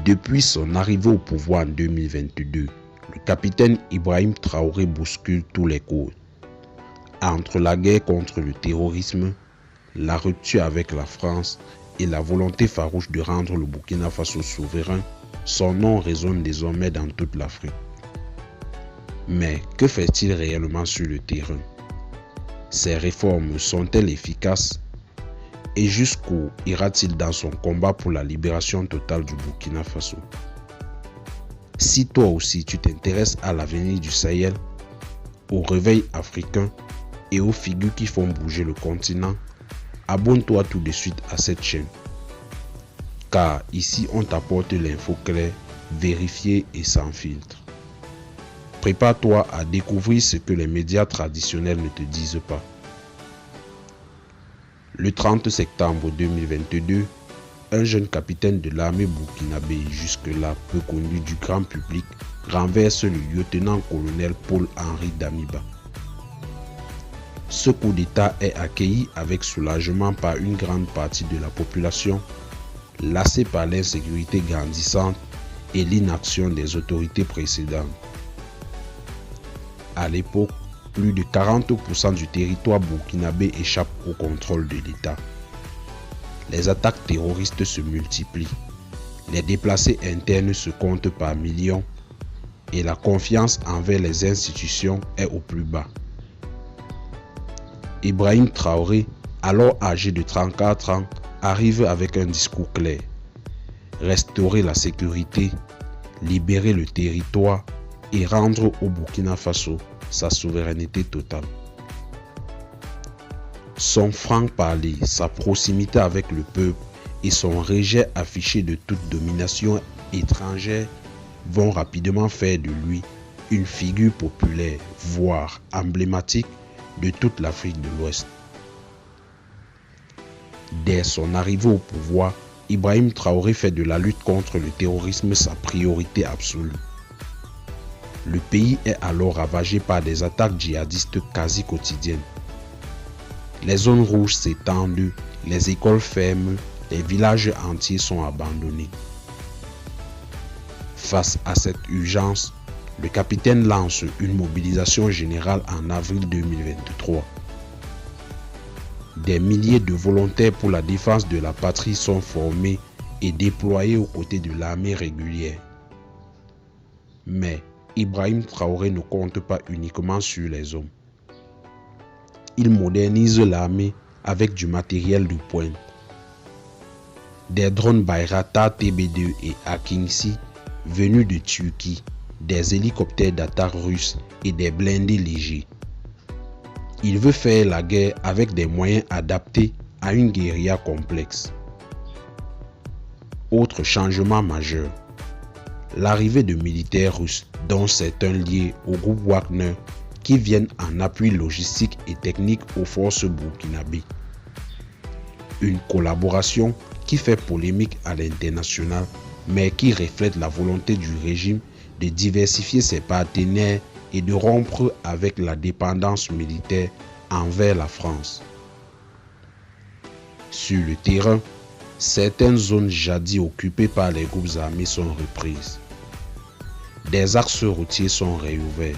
Depuis son arrivée au pouvoir en 2022, le capitaine Ibrahim Traoré bouscule tous les codes. Entre la guerre contre le terrorisme, la rupture avec la France et la volonté farouche de rendre le Burkina Faso souverain, son nom résonne désormais dans toute l'Afrique. Mais que fait-il réellement sur le terrain? Ces réformes sont-elles efficaces? Et jusqu'où ira-t-il dans son combat pour la libération totale du Burkina Faso? Si toi aussi tu t'intéresses à l'avenir du Sahel, au réveil africain et aux figures qui font bouger le continent, abonne-toi tout de suite à cette chaîne. Car ici on t'apporte l'info claire, vérifiée et sans filtre. Prépare-toi à découvrir ce que les médias traditionnels ne te disent pas. Le 30 septembre 2022, un jeune capitaine de l'armée burkinabé, jusque-là peu connu du grand public, renverse le lieutenant-colonel Paul-Henri Damiba. Ce coup d'État est accueilli avec soulagement par une grande partie de la population, lassée par l'insécurité grandissante et l'inaction des autorités précédentes. À l'époque, plus de 40% du territoire burkinabé échappe au contrôle de l'État. Les attaques terroristes se multiplient, les déplacés internes se comptent par millions et la confiance envers les institutions est au plus bas. Ibrahim Traoré, alors âgé de 34 ans, arrive avec un discours clair. Restaurer la sécurité, libérer le territoire et rendre au Burkina Faso sa souveraineté totale. Son franc-parler, sa proximité avec le peuple et son rejet affiché de toute domination étrangère vont rapidement faire de lui une figure populaire, voire emblématique de toute l'Afrique de l'Ouest. Dès son arrivée au pouvoir, Ibrahim Traoré fait de la lutte contre le terrorisme sa priorité absolue. Le pays est alors ravagé par des attaques djihadistes quasi quotidiennes. Les zones rouges s'étendent, les écoles ferment, les villages entiers sont abandonnés. Face à cette urgence, le capitaine lance une mobilisation générale en avril 2023. Des milliers de volontaires pour la défense de la patrie sont formés et déployés aux côtés de l'armée régulière. Mais Ibrahim Traoré ne compte pas uniquement sur les hommes. Il modernise l'armée avec du matériel de pointe. Des drones Bayraktar TB2 et Akinci venus de Turquie, des hélicoptères d'attaque russes et des blindés légers. Il veut faire la guerre avec des moyens adaptés à une guérilla complexe. Autre changement majeur, l'arrivée de militaires russes, dont certains liés au groupe Wagner, qui viennent en appui logistique et technique aux forces burkinabées. Une collaboration qui fait polémique à l'international, mais qui reflète la volonté du régime de diversifier ses partenaires et de rompre avec la dépendance militaire envers la France. Sur le terrain, certaines zones jadis occupées par les groupes armés sont reprises. Des axes routiers sont réouverts.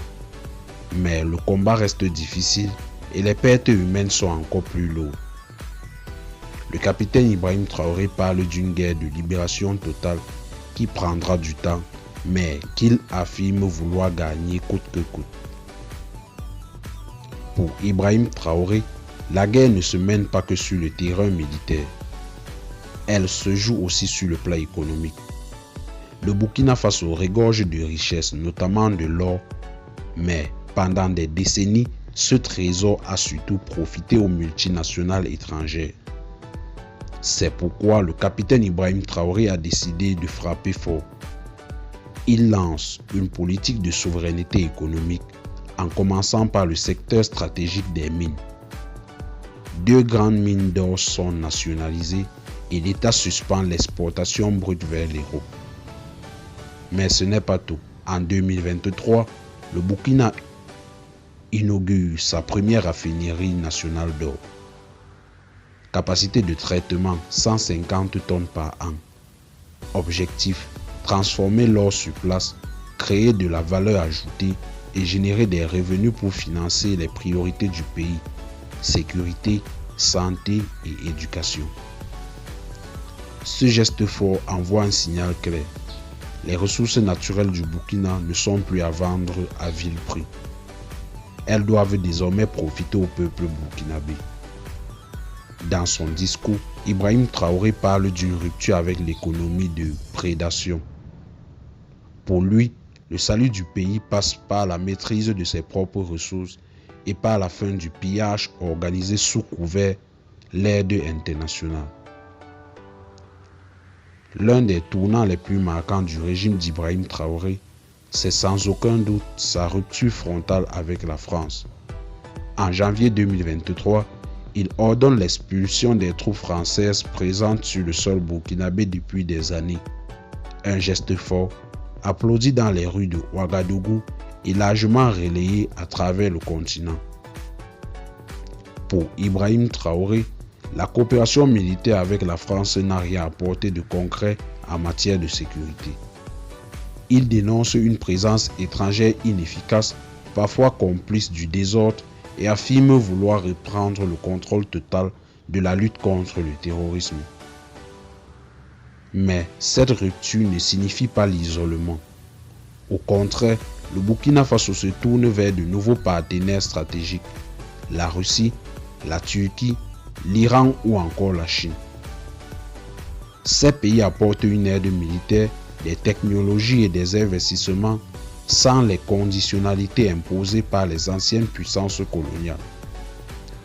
Mais le combat reste difficile et les pertes humaines sont encore plus lourdes. Le capitaine Ibrahim Traoré parle d'une guerre de libération totale qui prendra du temps, mais qu'il affirme vouloir gagner coûte que coûte. Pour Ibrahim Traoré, la guerre ne se mène pas que sur le terrain militaire. Elle se joue aussi sur le plan économique. Le Burkina Faso regorge de richesses, notamment de l'or, mais pendant des décennies, ce trésor a surtout profité aux multinationales étrangères. C'est pourquoi le capitaine Ibrahim Traoré a décidé de frapper fort. Il lance une politique de souveraineté économique en commençant par le secteur stratégique des mines. 2 grandes mines d'or sont nationalisées et l'État suspend l'exportation brute vers l'Europe. Mais ce n'est pas tout. En 2023, le Burkina inaugure sa première raffinerie nationale d'or. Capacité de traitement 150 tonnes par an. Objectif, transformer l'or sur place, créer de la valeur ajoutée et générer des revenus pour financer les priorités du pays: sécurité, santé et éducation. Ce geste fort envoie un signal clair. Les ressources naturelles du Burkina ne sont plus à vendre à vil prix. Elles doivent désormais profiter au peuple burkinabé. Dans son discours, Ibrahim Traoré parle d'une rupture avec l'économie de prédation. Pour lui, le salut du pays passe par la maîtrise de ses propres ressources et par la fin du pillage organisé sous couvert l'aide internationale. L'un des tournants les plus marquants du régime d'Ibrahim Traoré, c'est sans aucun doute sa rupture frontale avec la France. En janvier 2023, il ordonne l'expulsion des troupes françaises présentes sur le sol burkinabé depuis des années. Un geste fort, applaudi dans les rues de Ouagadougou et largement relayé à travers le continent. Pour Ibrahim Traoré, la coopération militaire avec la France n'a rien apporté de concret en matière de sécurité. Il dénonce une présence étrangère inefficace, parfois complice du désordre, et affirme vouloir reprendre le contrôle total de la lutte contre le terrorisme. Mais cette rupture ne signifie pas l'isolement. Au contraire, le Burkina Faso se tourne vers de nouveaux partenaires stratégiques: la Russie, la Turquie, l'Iran ou encore la Chine. Ces pays apportent une aide militaire, des technologies et des investissements sans les conditionnalités imposées par les anciennes puissances coloniales.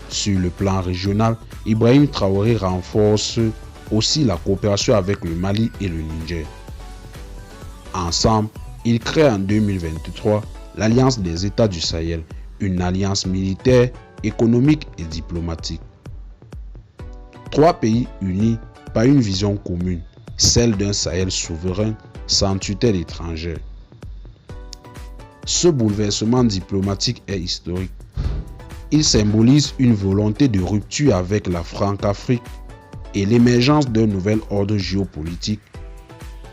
Sur le plan régional, Ibrahim Traoré renforce aussi la coopération avec le Mali et le Niger. Ensemble, ils créent en 2023 l'Alliance des États du Sahel, une alliance militaire, économique et diplomatique. Trois pays unis par une vision commune, celle d'un Sahel souverain, sans tutelle étrangère. Ce bouleversement diplomatique est historique. Il symbolise une volonté de rupture avec la Franc-Afrique et l'émergence d'un nouvel ordre géopolitique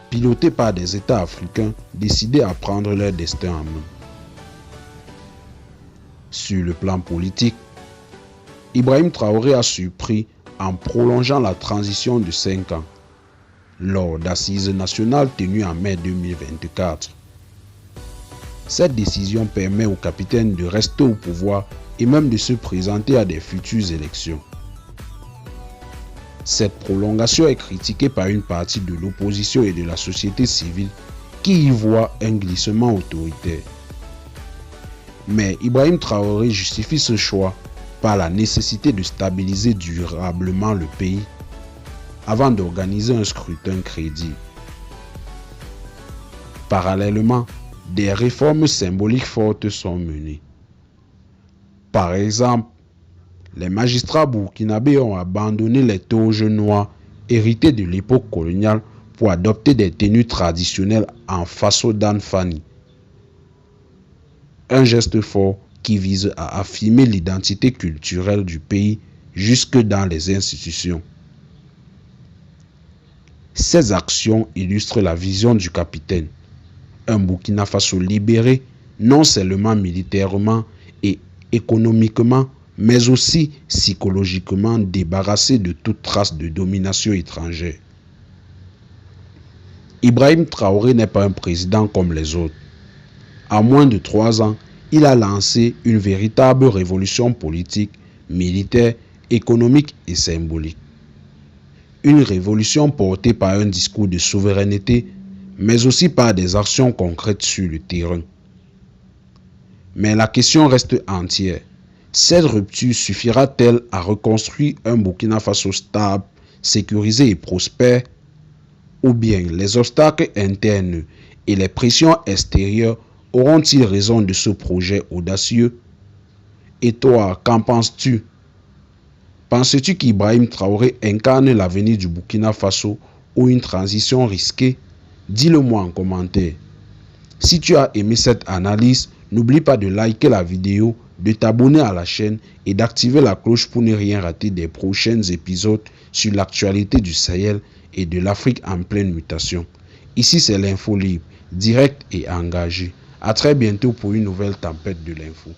piloté par des États africains décidés à prendre leur destin en main. Sur le plan politique, Ibrahim Traoré a surpris en prolongeant la transition de 5 ans lors d'assises nationales tenues en mai 2024. Cette décision permet au capitaine de rester au pouvoir et même de se présenter à des futures élections. Cette prolongation est critiquée par une partie de l'opposition et de la société civile qui y voit un glissement autoritaire. Mais Ibrahim Traoré justifie ce choix par la nécessité de stabiliser durablement le pays avant d'organiser un scrutin crédible. Parallèlement, des réformes symboliques fortes sont menées. Par exemple, les magistrats burkinabés ont abandonné les toges noires héritées de l'époque coloniale pour adopter des tenues traditionnelles en faso d'Anfani. Un geste fort qui vise à affirmer l'identité culturelle du pays jusque dans les institutions. Ces actions illustrent la vision du capitaine. Un Burkina Faso libéré, non seulement militairement et économiquement, mais aussi psychologiquement débarrassé de toute trace de domination étrangère. Ibrahim Traoré n'est pas un président comme les autres. En moins de 3 ans, il a lancé une véritable révolution politique, militaire, économique et symbolique. Une révolution portée par un discours de souveraineté, mais aussi par des actions concrètes sur le terrain. Mais la question reste entière. Cette rupture suffira-t-elle à reconstruire un Burkina Faso stable, sécurisé et prospère? Ou bien les obstacles internes et les pressions extérieures auront-ils raison de ce projet audacieux? Et toi, qu'en penses-tu? Penses-tu qu'Ibrahim Traoré incarne l'avenir du Burkina Faso ou une transition risquée? Dis-le-moi en commentaire. Si tu as aimé cette analyse, n'oublie pas de liker la vidéo, de t'abonner à la chaîne et d'activer la cloche pour ne rien rater des prochains épisodes sur l'actualité du Sahel et de l'Afrique en pleine mutation. Ici, c'est l'info libre, direct et engagé. À très bientôt pour une nouvelle tempête de l'info.